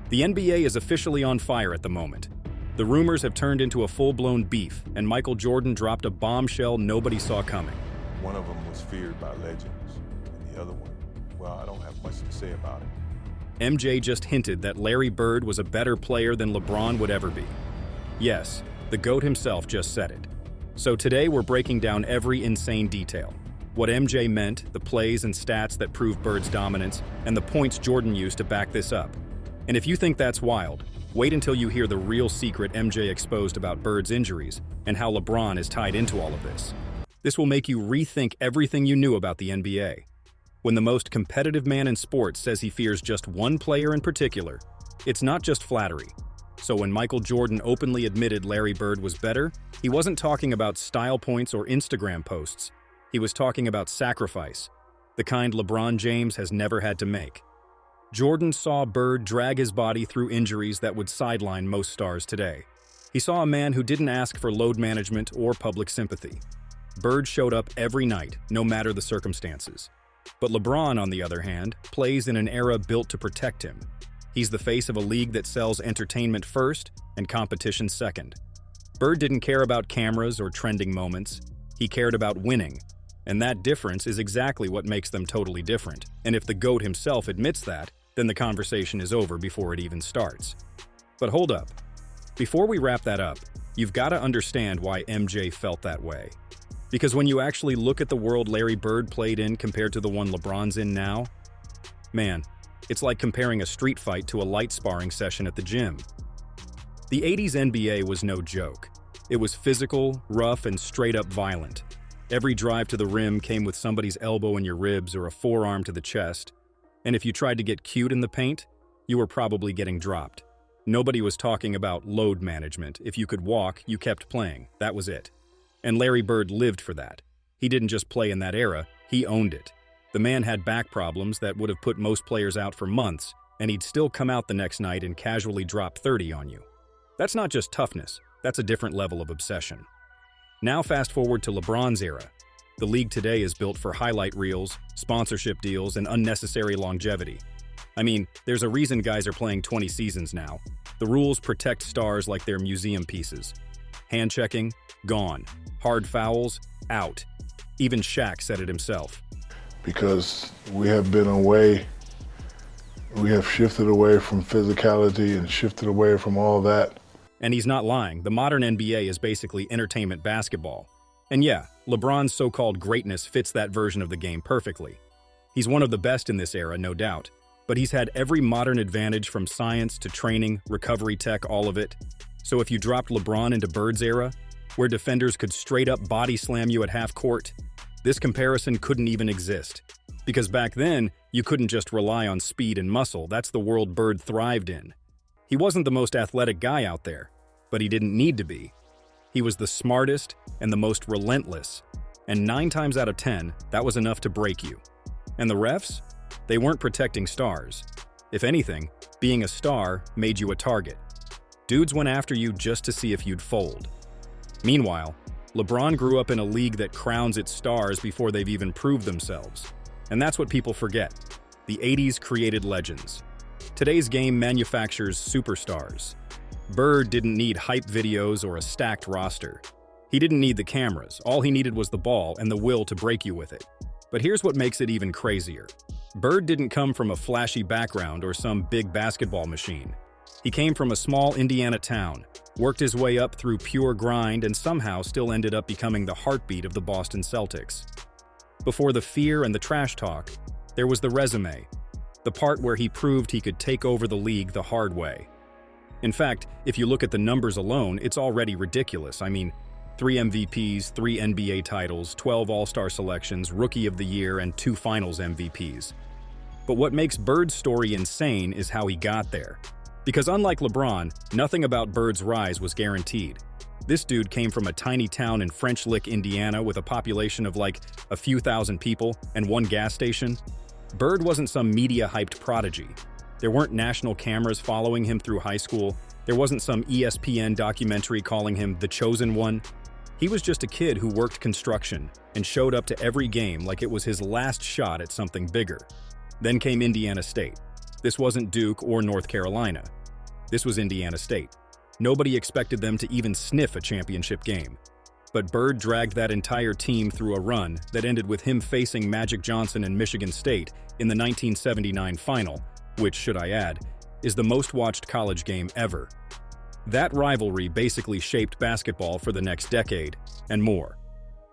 The NBA is officially on fire at the moment. The rumors have turned into a full-blown beef, and Michael Jordan dropped a bombshell nobody saw coming. One of them was feared by legends, and the other one, well, I don't have much to say about it. MJ just hinted that Larry Bird was a better player than LeBron would ever be. Yes, the GOAT himself just said it. So today we're breaking down every insane detail. What MJ meant, the plays and stats that prove Bird's dominance, and the points Jordan used to back this up. And if you think that's wild, wait until you hear the real secret MJ exposed about Bird's injuries and how LeBron is tied into all of this. This will make you rethink everything you knew about the NBA. When the most competitive man in sports says he fears just one player in particular, it's not just flattery. So when Michael Jordan openly admitted Larry Bird was better, he wasn't talking about style points or Instagram posts. He was talking about sacrifice, the kind LeBron James has never had to make. Jordan saw Bird drag his body through injuries that would sideline most stars today. He saw a man who didn't ask for load management or public sympathy. Bird showed up every night, no matter the circumstances. But LeBron, on the other hand, plays in an era built to protect him. He's the face of a league that sells entertainment first and competition second. Bird didn't care about cameras or trending moments. He cared about winning. And that difference is exactly what makes them totally different. And if the GOAT himself admits that, then the conversation is over before it even starts. But hold up. Before we wrap that up, you've got to understand why MJ felt that way. Because when you actually look at the world Larry Bird played in compared to the one LeBron's in now, man, it's like comparing a street fight to a light sparring session at the gym. The 80s NBA was no joke. It was physical, rough, and straight up violent. Every drive to the rim came with somebody's elbow in your ribs or a forearm to the chest. And if you tried to get cute in the paint, you were probably getting dropped. Nobody was talking about load management. If you could walk, you kept playing. That was it. And Larry Bird lived for that. He didn't just play in that era, he owned it. The man had back problems that would have put most players out for months, and he'd still come out the next night and casually drop 30 on you. That's not just toughness, that's a different level of obsession. Now fast forward to LeBron's era. The league today is built for highlight reels, sponsorship deals, and unnecessary longevity. I mean, there's a reason guys are playing 20 seasons now. The rules protect stars like they're museum pieces. Hand checking, gone. Hard fouls, out. Even Shaq said it himself. Because we have shifted away from physicality and shifted away from all that. And he's not lying. The modern NBA is basically entertainment basketball. And yeah, LeBron's so-called greatness fits that version of the game perfectly. He's one of the best in this era, no doubt. But he's had every modern advantage from science to training, recovery tech, all of it. So if you dropped LeBron into Bird's era, where defenders could straight up body slam you at half court, this comparison couldn't even exist. Because back then, you couldn't just rely on speed and muscle. That's the world Bird thrived in. He wasn't the most athletic guy out there, but he didn't need to be. He was the smartest and the most relentless. And 9 times out of 10, that was enough to break you. And the refs? They weren't protecting stars. If anything, being a star made you a target. Dudes went after you just to see if you'd fold. Meanwhile, LeBron grew up in a league that crowns its stars before they've even proved themselves. And that's what people forget. The 80s created legends. Today's game manufactures superstars. Bird didn't need hype videos or a stacked roster. He didn't need the cameras. All he needed was the ball and the will to break you with it. But here's what makes it even crazier. Bird didn't come from a flashy background or some big basketball machine. He came from a small Indiana town, worked his way up through pure grind, and somehow still ended up becoming the heartbeat of the Boston Celtics. Before the fear and the trash talk, there was the resume, the part where he proved he could take over the league the hard way. In fact, if you look at the numbers alone, it's already ridiculous. I mean, 3 MVPs, 3 NBA titles, 12 All-Star selections, Rookie of the Year, and 2 Finals MVPs. But what makes Bird's story insane is how he got there. Because unlike LeBron, nothing about Bird's rise was guaranteed. This dude came from a tiny town in French Lick, Indiana, with a population of like a few thousand people and 1 gas station. Bird wasn't some media-hyped prodigy. There weren't national cameras following him through high school. There wasn't some ESPN documentary calling him the chosen one. He was just a kid who worked construction and showed up to every game like it was his last shot at something bigger. Then came Indiana State. This wasn't Duke or North Carolina. This was Indiana State. Nobody expected them to even sniff a championship game. But Bird dragged that entire team through a run that ended with him facing Magic Johnson and Michigan State in the 1979 final, which, should I add, is the most-watched college game ever. That rivalry basically shaped basketball for the next decade, and more.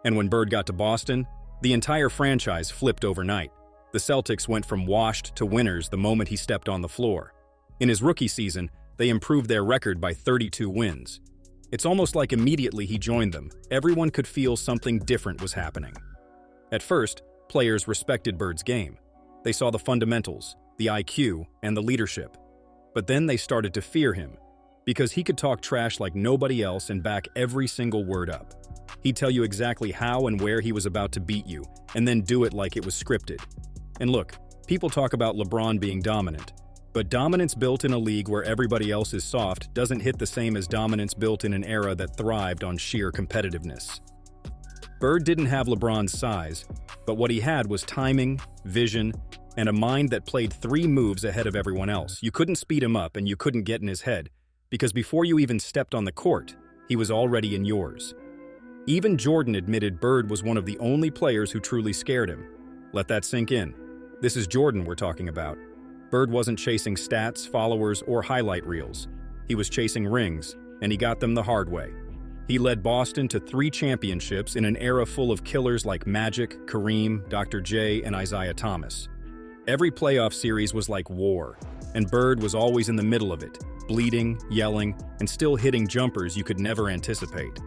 And when Bird got to Boston, the entire franchise flipped overnight. The Celtics went from washed to winners the moment he stepped on the floor. In his rookie season, they improved their record by 32 wins. It's almost like immediately he joined them, everyone could feel something different was happening. At first, players respected Bird's game. They saw the fundamentals, the IQ, and the leadership. But then they started to fear him, because he could talk trash like nobody else and back every single word up. He'd tell you exactly how and where he was about to beat you, and then do it like it was scripted. And look, people talk about LeBron being dominant, but dominance built in a league where everybody else is soft doesn't hit the same as dominance built in an era that thrived on sheer competitiveness. Bird didn't have LeBron's size, but what he had was timing, vision, and a mind that played 3 moves ahead of everyone else. You couldn't speed him up and you couldn't get in his head, because before you even stepped on the court, he was already in yours. Even Jordan admitted Bird was one of the only players who truly scared him. Let that sink in. This is Jordan we're talking about. Bird wasn't chasing stats, followers, or highlight reels. He was chasing rings, and he got them the hard way. He led Boston to 3 championships in an era full of killers like Magic, Kareem, Dr. J, and Isaiah Thomas. Every playoff series was like war, and Bird was always in the middle of it, bleeding, yelling, and still hitting jumpers you could never anticipate.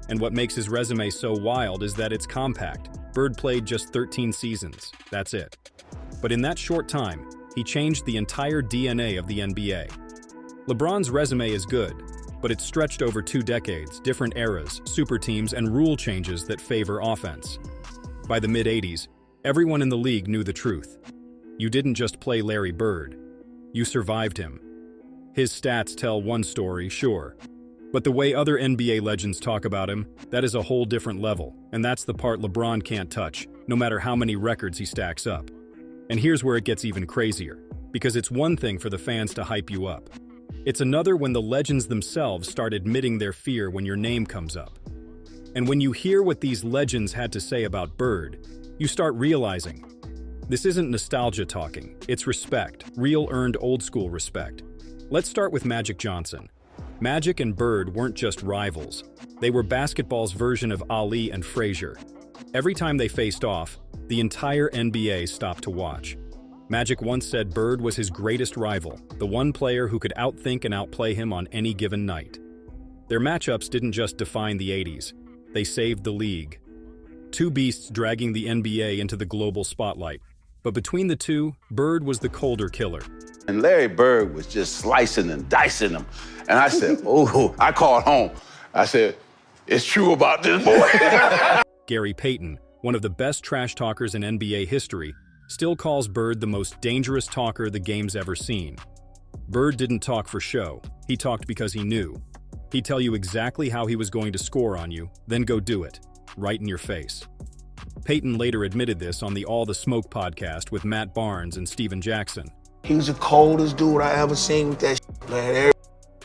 And what makes his resume so wild is that it's compact. Bird played just 13 seasons, that's it. But in that short time, he changed the entire DNA of the NBA. LeBron's resume is good, but it's stretched over 2 decades, different eras, super teams, and rule changes that favor offense. By the mid-'80s, everyone in the league knew the truth. You didn't just play Larry Bird. You survived him. His stats tell one story, sure. But the way other NBA legends talk about him, that is a whole different level, and that's the part LeBron can't touch, no matter how many records he stacks up. And here's where it gets even crazier, because it's one thing for the fans to hype you up. It's another when the legends themselves start admitting their fear when your name comes up. And when you hear what these legends had to say about Bird, you start realizing, this isn't nostalgia talking, it's respect, real earned old school respect. Let's start with Magic Johnson. Magic and Bird weren't just rivals, they were basketball's version of Ali and Frazier. Every time they faced off, the entire NBA stopped to watch. Magic once said Bird was his greatest rival, the one player who could outthink and outplay him on any given night. Their matchups didn't just define the 80s, they saved the league. 2 beasts dragging the NBA into the global spotlight. But between the two, Bird was the colder killer. And Larry Bird was just slicing and dicing them. And I said, oh, I called home. I said, it's true about this boy. Gary Payton, one of the best trash talkers in NBA history, still calls Bird the most dangerous talker the game's ever seen. Bird didn't talk for show, he talked because he knew. He'd tell you exactly how he was going to score on you, then go do it, right in your face. Payton later admitted this on the All the Smoke podcast with Matt Barnes and Steven Jackson. He was the coldest dude I ever seen with that man.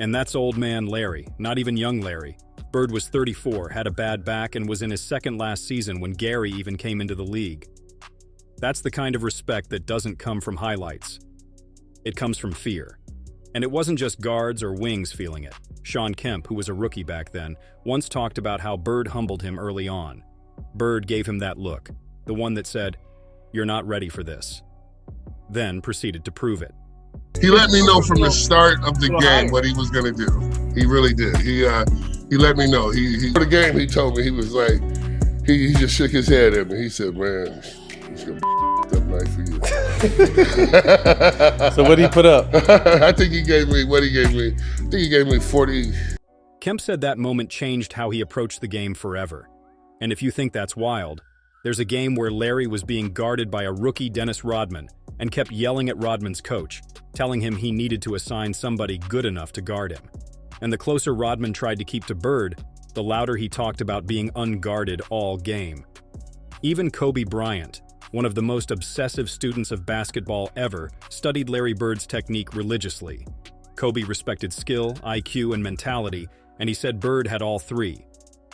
And that's old man Larry, not even young Larry. Bird was 34, had a bad back, and was in his second last season when Gary even came into the league. That's the kind of respect that doesn't come from highlights. It comes from fear. And it wasn't just guards or wings feeling it. Sean Kemp, who was a rookie back then, once talked about how Bird humbled him early on. Bird gave him that look, the one that said, "You're not ready for this." Then proceeded to prove it. He let me know from the start of the game what he was gonna do. He really did. He let me know. For the game, he told me, he was like, he just shook his head at me. He said, "Man, it's gonna be a up night for you." So what did he put up? I think he gave me 40. Kemp said that moment changed how he approached the game forever. And if you think that's wild, there's a game where Larry was being guarded by a rookie Dennis Rodman and kept yelling at Rodman's coach, telling him he needed to assign somebody good enough to guard him. And the closer Rodman tried to keep to Bird, the louder he talked about being unguarded all game. Even Kobe Bryant, one of the most obsessive students of basketball ever, studied Larry Bird's technique religiously. Kobe respected skill, IQ, and mentality, and he said Bird had all three: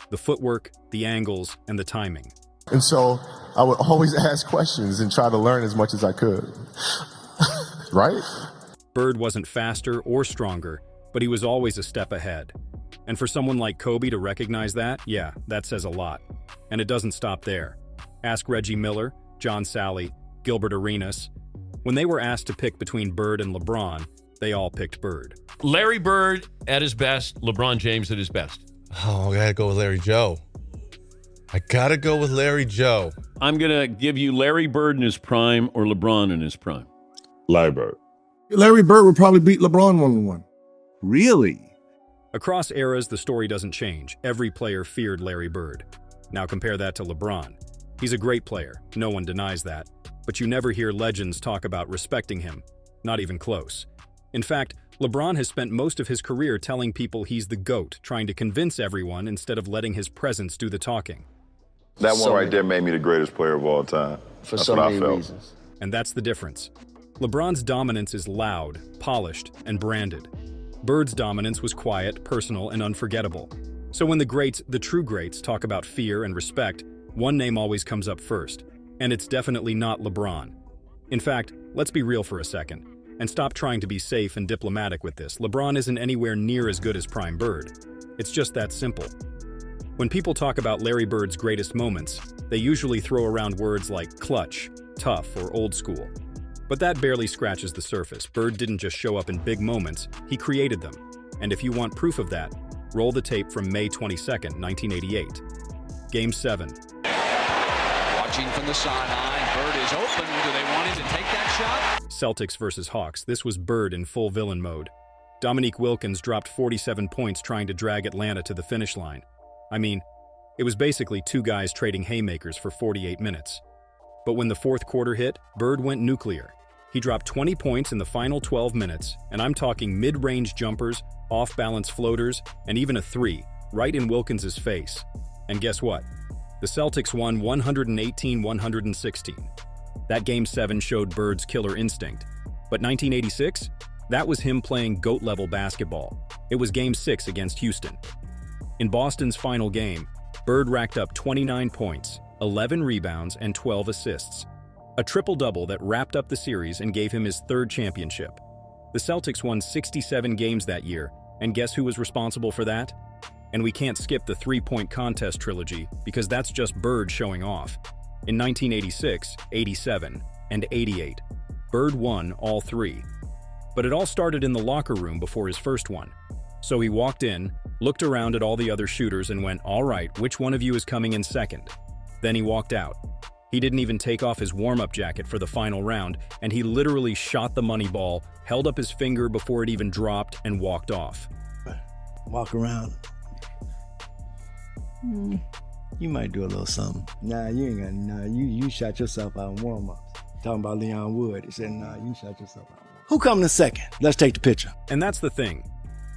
the footwork, the angles, and the timing. And so I would always ask questions and try to learn as much as I could. Right? Bird wasn't faster or stronger, but he was always a step ahead. And for someone like Kobe to recognize that, yeah, that says a lot. And it doesn't stop there. Ask Reggie Miller, John Sally, Gilbert Arenas. When they were asked to pick between Bird and LeBron, they all picked Bird. Larry Bird at his best, LeBron James at his best. Oh, I gotta go with Larry Joe. I'm going to give you Larry Bird in his prime or LeBron in his prime. Larry Bird. Larry Bird would probably beat LeBron 1-on-1. Really? Across eras, the story doesn't change. Every player feared Larry Bird. Now compare that to LeBron. He's a great player, no one denies that. But you never hear legends talk about respecting him. Not even close. In fact, LeBron has spent most of his career telling people he's the GOAT, trying to convince everyone instead of letting his presence do the talking. That one right there made me the greatest player of all time. For That's so what I many felt. reasons. And that's the difference. LeBron's dominance is loud, polished, and branded. Bird's dominance was quiet, personal, and unforgettable. So when the greats, the true greats, talk about fear and respect, one name always comes up first. And it's definitely not LeBron. In fact, let's be real for a second, and stop trying to be safe and diplomatic with this. LeBron isn't anywhere near as good as Prime Bird. It's just that simple. When people talk about Larry Bird's greatest moments, they usually throw around words like clutch, tough, or old school. But that barely scratches the surface. Bird didn't just show up in big moments, he created them. And if you want proof of that, roll the tape from May 22nd, 1988. Game 7. Watching from the sideline, Bird is open. Do they want him to take that shot? Celtics versus Hawks. This was Bird in full villain mode. Dominique Wilkins dropped 47 points trying to drag Atlanta to the finish line. I mean, it was basically two guys trading haymakers for 48 minutes. But when the fourth quarter hit, Bird went nuclear. He dropped 20 points in the final 12 minutes, and I'm talking mid-range jumpers, off-balance floaters, and even a three, right in Wilkins' face. And guess what? The Celtics won 118-116. That Game 7 showed Bird's killer instinct. But 1986? That was him playing GOAT-level basketball. It was Game 6 against Houston. In Boston's final game, Bird racked up 29 points, 11 rebounds, and 12 assists. A triple-double that wrapped up the series and gave him his third championship. The Celtics won 67 games that year, and guess who was responsible for that? And we can't skip the three-point contest trilogy because that's just Bird showing off. In 1986, 87, and 88, Bird won all three. But it all started in the locker room before his first one. So he walked in, looked around at all the other shooters and went, "All right, which one of you is coming in second?" Then he walked out. He didn't even take off his warm-up jacket for the final round, and he literally shot the money ball, held up his finger before it even dropped, and walked off. Walk around. You might do a little something. Nah, you ain't got. Nah, you shot yourself out in warm-ups. Talking about Leon Wood. He said, nah, you shot yourself out. Who coming in second? Let's take the picture. And that's the thing.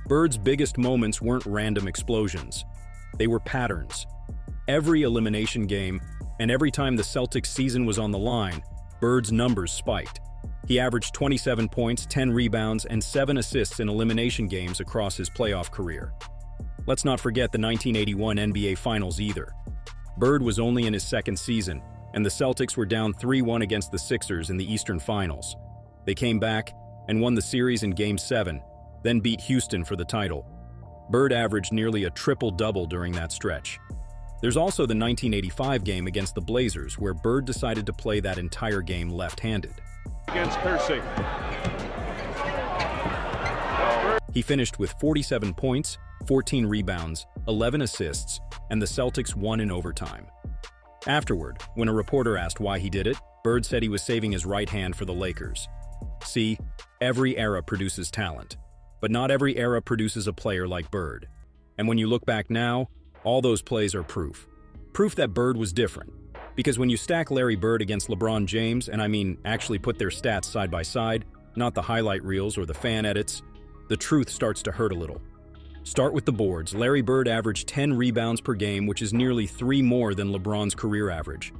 Bird's biggest moments weren't random explosions. They were patterns. Every elimination game, and every time the Celtics season was on the line, Bird's numbers spiked. He averaged 27 points, 10 rebounds, and 7 assists in elimination games across his playoff career. Let's not forget the 1981 NBA Finals either. Bird was only in his second season, and the Celtics were down 3-1 against the Sixers in the Eastern Finals. They came back and won the series in Game 7, then beat Houston for the title. Bird averaged nearly a triple-double during that stretch. There's also the 1985 game against the Blazers, where Bird decided to play that entire game left-handed. Against Percy. He finished with 47 points, 14 rebounds, 11 assists, and the Celtics won in overtime. Afterward, when a reporter asked why he did it, Bird said he was saving his right hand for the Lakers. See, every era produces talent, but not every era produces a player like Bird. And when you look back now, all those plays are proof. Proof that Bird was different. Because when you stack Larry Bird against LeBron James, and I mean actually put their stats side by side, not the highlight reels or the fan edits, the truth starts to hurt a little. Start with the boards. Larry Bird averaged 10 rebounds per game, which is nearly 3 more than LeBron's career average.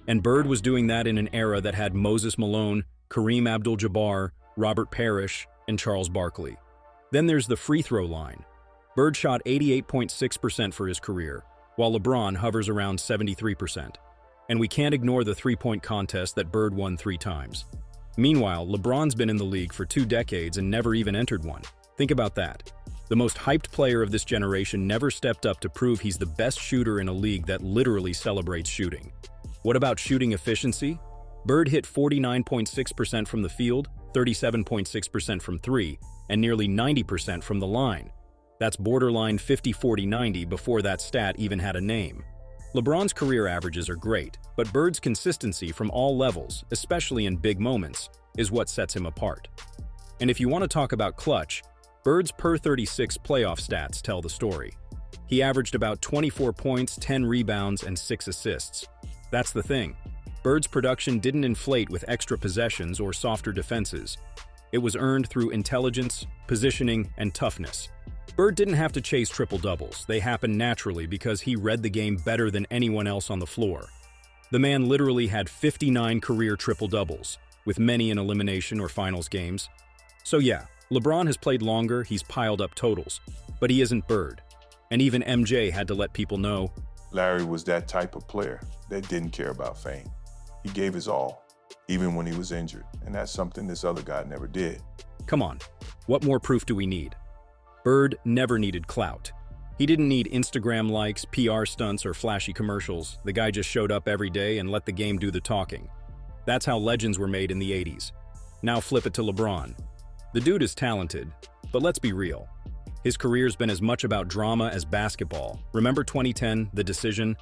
And Bird was doing that in an era that had Moses Malone, Kareem Abdul-Jabbar, Robert Parrish, and Charles Barkley. Then there's the free throw line. Bird shot 88.6% for his career, while LeBron hovers around 73%. And we can't ignore the three-point contest that Bird won 3 times. Meanwhile, LeBron's been in the league for 2 decades and never even entered one. Think about that. The most hyped player of this generation never stepped up to prove he's the best shooter in a league that literally celebrates shooting. What about shooting efficiency? Bird hit 49.6% from the field, 37.6% from 3, and nearly 90% from the line. That's borderline 50-40-90 before that stat even had a name. LeBron's career averages are great, but Bird's consistency from all levels, especially in big moments, is what sets him apart. And if you want to talk about clutch, Bird's per 36 playoff stats tell the story. He averaged about 24 points, 10 rebounds, and 6 assists. That's the thing. Bird's production didn't inflate with extra possessions or softer defenses. It was earned through intelligence, positioning, and toughness. Bird didn't have to chase triple-doubles. They happened naturally because he read the game better than anyone else on the floor. The man literally had 59 career triple-doubles, with many in elimination or finals games. So yeah, LeBron has played longer, he's piled up totals, but he isn't Bird. And even MJ had to let people know. Larry was that type of player that didn't care about fame. He gave his all, even when he was injured, and that's something this other guy never did. Come on, what more proof do we need? Bird never needed clout. He didn't need Instagram likes, PR stunts, or flashy commercials. The guy just showed up every day and let the game do the talking. That's how legends were made in the 80s. Now flip it to LeBron. The dude is talented, but let's be real. His career's been as much about drama as basketball. Remember 2010, the decision?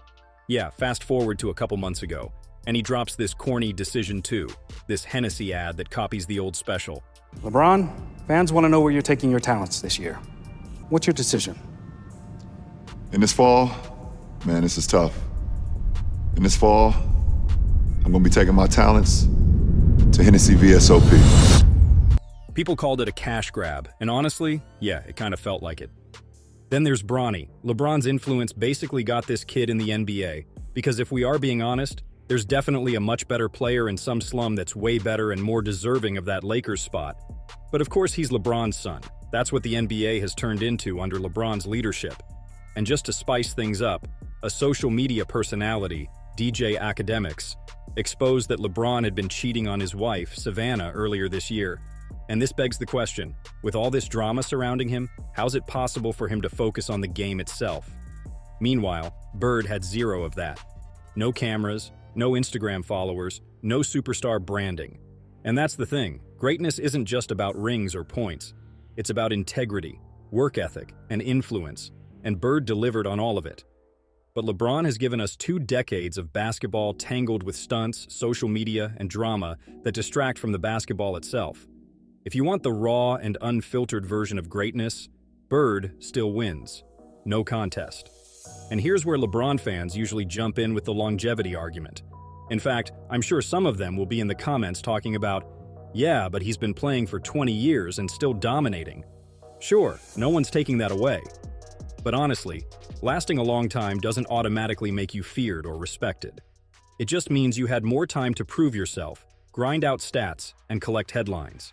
Yeah, fast forward to a couple months ago, and he drops this corny Decision 2, this Hennessy ad that copies the old special. LeBron, fans want to know where you're taking your talents this year. What's your decision? In this fall, man, this is tough. In this fall, I'm gonna be taking my talents to Hennessy VSOP. People called it a cash grab, and honestly, yeah, it kind of felt like it. Then there's Bronny. LeBron's influence basically got this kid in the NBA, because if we are being honest, there's definitely a much better player in some slum that's way better and more deserving of that Lakers spot. But of course he's LeBron's son. That's what the NBA has turned into under LeBron's leadership. And just to spice things up, a social media personality, DJ Academics, exposed that LeBron had been cheating on his wife, Savannah, earlier this year. And this begs the question, with all this drama surrounding him, how's it possible for him to focus on the game itself? Meanwhile, Bird had zero of that. No cameras, no Instagram followers, no superstar branding. And that's the thing, greatness isn't just about rings or points. It's about integrity, work ethic, and influence, and Bird delivered on all of it. But LeBron has given us 2 decades of basketball tangled with stunts, social media, and drama that distract from the basketball itself. If you want the raw and unfiltered version of greatness, Bird still wins. No contest. And here's where LeBron fans usually jump in with the longevity argument. In fact, I'm sure some of them will be in the comments talking about, yeah, but he's been playing for 20 years and still dominating. Sure, no one's taking that away. But honestly, lasting a long time doesn't automatically make you feared or respected. It just means you had more time to prove yourself, grind out stats, and collect headlines.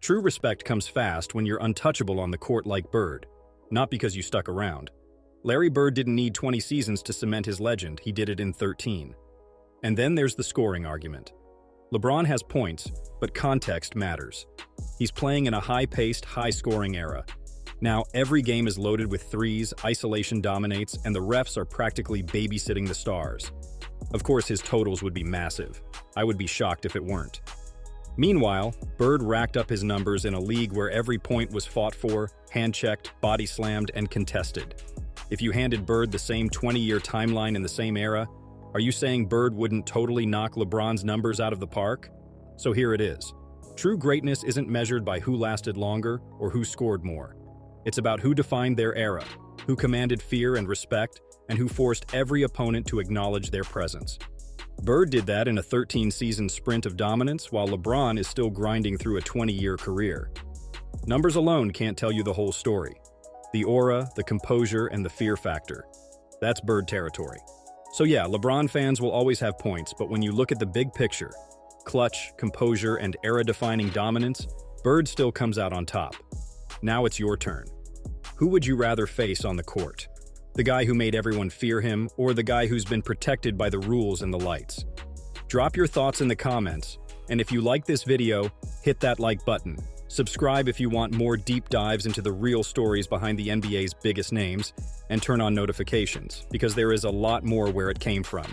True respect comes fast when you're untouchable on the court like Bird, not because you stuck around. Larry Bird didn't need 20 seasons to cement his legend, he did it in 13. And then there's the scoring argument. LeBron has points, but context matters. He's playing in a high-paced, high-scoring era. Now, every game is loaded with threes, isolation dominates, and the refs are practically babysitting the stars. Of course, his totals would be massive. I would be shocked if it weren't. Meanwhile, Bird racked up his numbers in a league where every point was fought for, hand-checked, body-slammed, and contested. If you handed Bird the same 20-year timeline in the same era, are you saying Bird wouldn't totally knock LeBron's numbers out of the park? So here it is. True greatness isn't measured by who lasted longer or who scored more. It's about who defined their era, who commanded fear and respect, and who forced every opponent to acknowledge their presence. Bird did that in a 13-season sprint of dominance, while LeBron is still grinding through a 20-year career. Numbers alone can't tell you the whole story. The aura, the composure, and the fear factor. That's Bird territory. So yeah, LeBron fans will always have points, but when you look at the big picture, clutch, composure, and era-defining dominance, Bird still comes out on top. Now it's your turn. Who would you rather face on the court? The guy who made everyone fear him, or the guy who's been protected by the rules and the lights? Drop your thoughts in the comments, and if you like this video, hit that like button. Subscribe if you want more deep dives into the real stories behind the NBA's biggest names, and turn on notifications, because there is a lot more where it came from.